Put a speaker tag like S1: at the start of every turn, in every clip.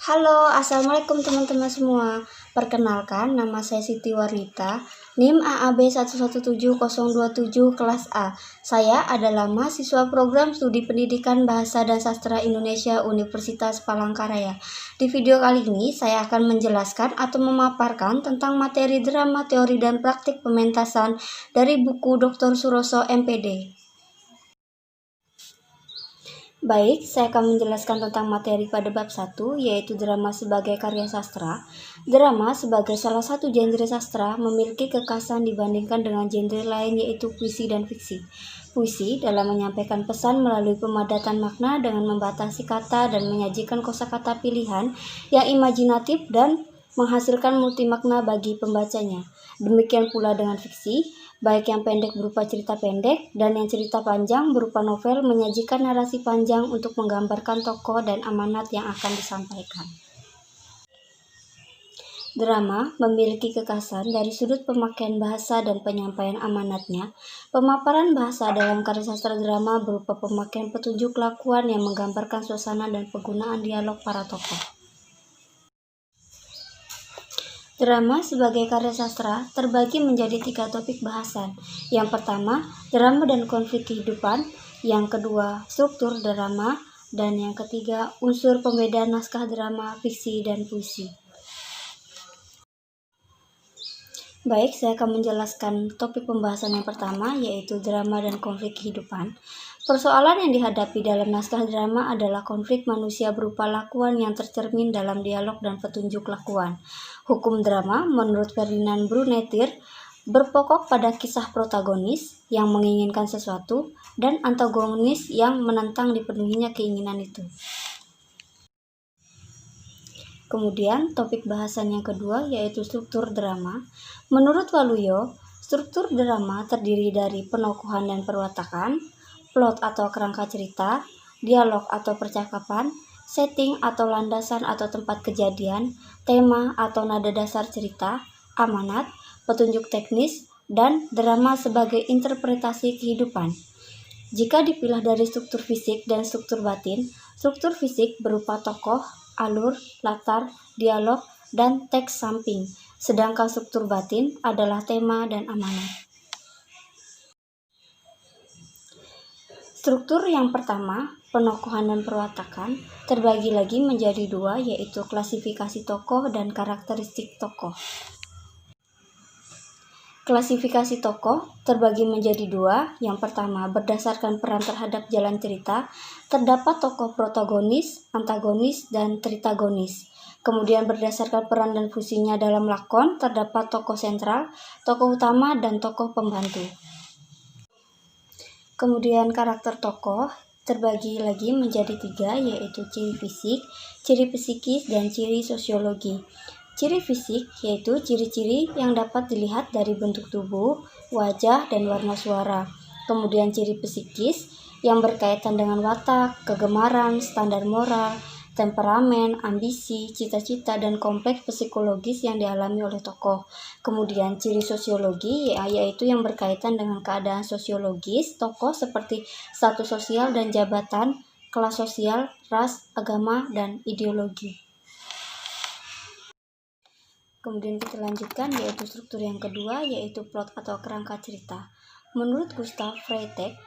S1: Halo, assalamualaikum teman-teman semua. Perkenalkan, nama saya Siti Warita, NIM AAB 1170027 kelas A. Saya adalah mahasiswa program studi pendidikan Bahasa dan Sastra Indonesia Universitas Palangkaraya. Di video kali ini, saya akan menjelaskan atau memaparkan tentang materi drama, teori, dan praktik pementasan dari buku Dr. Suroso MPD. Baik, saya akan menjelaskan tentang materi pada bab 1, yaitu drama sebagai karya sastra. Drama sebagai salah satu genre sastra memiliki kekhasan dibandingkan dengan genre lain, yaitu puisi dan fiksi. Puisi dalam menyampaikan pesan melalui pemadatan makna dengan membatasi kata dan menyajikan kosakata pilihan yang imajinatif dan menghasilkan multi makna bagi pembacanya. Demikian pula dengan fiksi, baik yang pendek berupa cerita pendek dan yang cerita panjang berupa novel menyajikan narasi panjang untuk menggambarkan tokoh dan amanat yang akan disampaikan. Drama memiliki kekhasan dari sudut pemakaian bahasa dan penyampaian amanatnya. Pemaparan bahasa dalam karya sastra drama berupa pemakaian petunjuk lakuan yang menggambarkan suasana dan penggunaan dialog para tokoh. Drama sebagai karya sastra terbagi menjadi 3 topik bahasan. Yang pertama, drama dan konflik kehidupan. Yang kedua, struktur drama. Dan yang ketiga, unsur pembedaan naskah drama, fiksi, dan puisi. Baik, saya akan menjelaskan topik pembahasan yang pertama, yaitu drama dan konflik kehidupan. Persoalan yang dihadapi dalam naskah drama adalah konflik manusia berupa lakuan yang tercermin dalam dialog dan petunjuk lakuan. Hukum drama, menurut Ferdinand Brunetier, berpokok pada kisah protagonis yang menginginkan sesuatu dan antagonis yang menentang dipenuhinya keinginan itu. Kemudian, topik bahasan yang kedua yaitu struktur drama. Menurut Waluyo, struktur drama terdiri dari penokohan dan perwatakan, plot atau kerangka cerita, dialog atau percakapan, setting atau landasan atau tempat kejadian, tema atau nada dasar cerita, amanat, petunjuk teknis, dan drama sebagai interpretasi kehidupan. Jika dipilah dari struktur fisik dan struktur batin, struktur fisik berupa tokoh, alur, latar, dialog, dan teks samping, sedangkan struktur batin adalah tema dan amanat. Struktur yang pertama, penokohan dan perwatakan, terbagi lagi menjadi 2, yaitu klasifikasi tokoh dan karakteristik tokoh. Klasifikasi tokoh terbagi menjadi 2. Yang pertama, berdasarkan peran terhadap jalan cerita, terdapat tokoh protagonis, antagonis, dan tritagonis. Kemudian berdasarkan peran dan fungsinya dalam lakon, terdapat tokoh sentral, tokoh utama, dan tokoh pembantu. Kemudian karakter tokoh terbagi lagi menjadi 3, yaitu ciri fisik, ciri psikis, dan ciri sosiologi. Ciri fisik yaitu ciri-ciri yang dapat dilihat dari bentuk tubuh, wajah, dan warna suara. Kemudian ciri psikis yang berkaitan dengan watak, kegemaran, standar moral, temperamen, ambisi, cita-cita, dan kompleks psikologis yang dialami oleh tokoh. Kemudian ciri sosiologi yaitu yang berkaitan dengan keadaan sosiologis tokoh seperti status sosial dan jabatan, kelas sosial, ras, agama, dan ideologi. Kemudian kita lanjutkan yaitu struktur yang kedua, yaitu plot atau kerangka cerita. Menurut Gustav Freytag,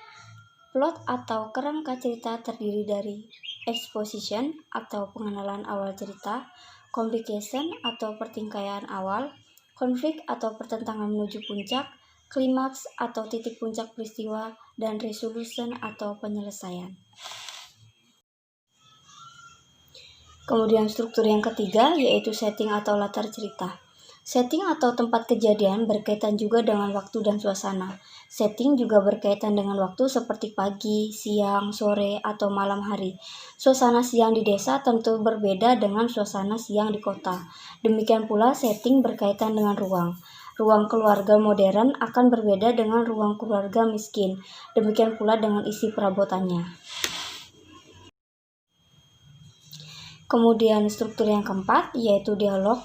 S1: plot atau kerangka cerita terdiri dari exposition atau pengenalan awal cerita, complication atau pertingkaian awal, konflik atau pertentangan menuju puncak, klimaks atau titik puncak peristiwa, dan resolution atau penyelesaian. Kemudian struktur yang ketiga yaitu setting atau latar cerita. Setting atau tempat kejadian berkaitan juga dengan waktu dan suasana. Setting juga berkaitan dengan waktu seperti pagi, siang, sore, atau malam hari. Suasana siang di desa tentu berbeda dengan suasana siang di kota. Demikian pula setting berkaitan dengan ruang. Ruang keluarga modern akan berbeda dengan ruang keluarga miskin. Demikian pula dengan isi perabotannya. Kemudian struktur yang keempat yaitu dialog.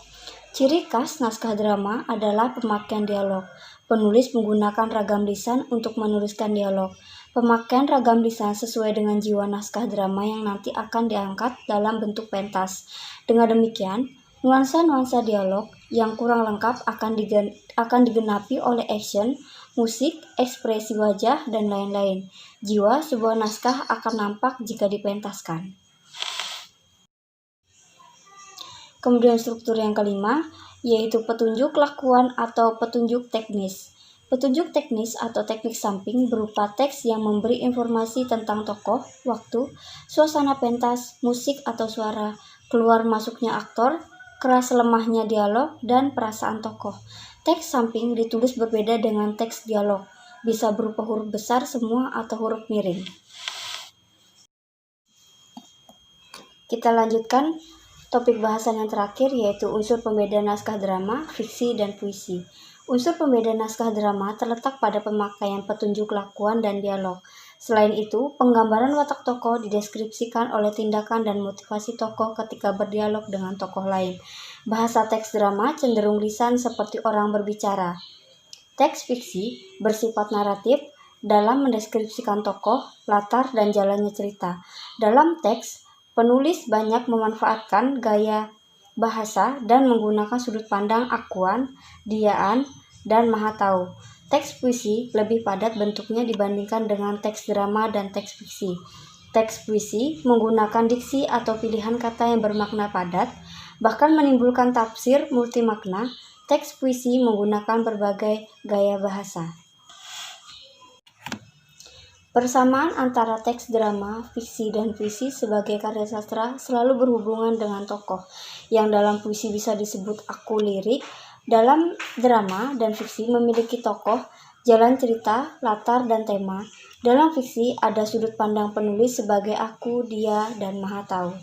S1: Ciri khas naskah drama adalah pemakaian dialog. Penulis menggunakan ragam lisan untuk menuliskan dialog. Pemakaian ragam lisan sesuai dengan jiwa naskah drama yang nanti akan diangkat dalam bentuk pentas. Dengan demikian, nuansa-nuansa dialog yang kurang lengkap akan digenapi oleh action, musik, ekspresi wajah, dan lain-lain. Jiwa sebuah naskah akan nampak jika dipentaskan. Kemudian struktur yang kelima, yaitu petunjuk lakuan atau petunjuk teknis. Petunjuk teknis atau teknik samping berupa teks yang memberi informasi tentang tokoh, waktu, suasana pentas, musik atau suara, keluar masuknya aktor, keras lemahnya dialog, dan perasaan tokoh. Teks samping ditulis berbeda dengan teks dialog, bisa berupa huruf besar semua atau huruf miring. Kita lanjutkan topik bahasan yang terakhir, yaitu unsur pembeda naskah drama, fiksi, dan puisi. Unsur pembeda naskah drama terletak pada pemakaian petunjuk lakuan dan dialog. Selain itu, penggambaran watak tokoh dideskripsikan oleh tindakan dan motivasi tokoh ketika berdialog dengan tokoh lain. Bahasa teks drama cenderung lisan seperti orang berbicara. Teks fiksi bersifat naratif dalam mendeskripsikan tokoh, latar, dan jalannya cerita. Dalam teks, penulis banyak memanfaatkan gaya bahasa dan menggunakan sudut pandang akuan, diaan, dan maha tahu. Teks puisi lebih padat bentuknya dibandingkan dengan teks drama dan teks fiksi. Teks puisi menggunakan diksi atau pilihan kata yang bermakna padat, bahkan menimbulkan tafsir multimakna. Teks puisi menggunakan berbagai gaya bahasa. Persamaan antara teks drama, fiksi, dan puisi sebagai karya sastra selalu berhubungan dengan tokoh, yang dalam puisi bisa disebut aku lirik. Dalam drama dan fiksi memiliki tokoh, jalan cerita, latar, dan tema. Dalam fiksi ada sudut pandang penulis sebagai aku, dia, dan maha tahu.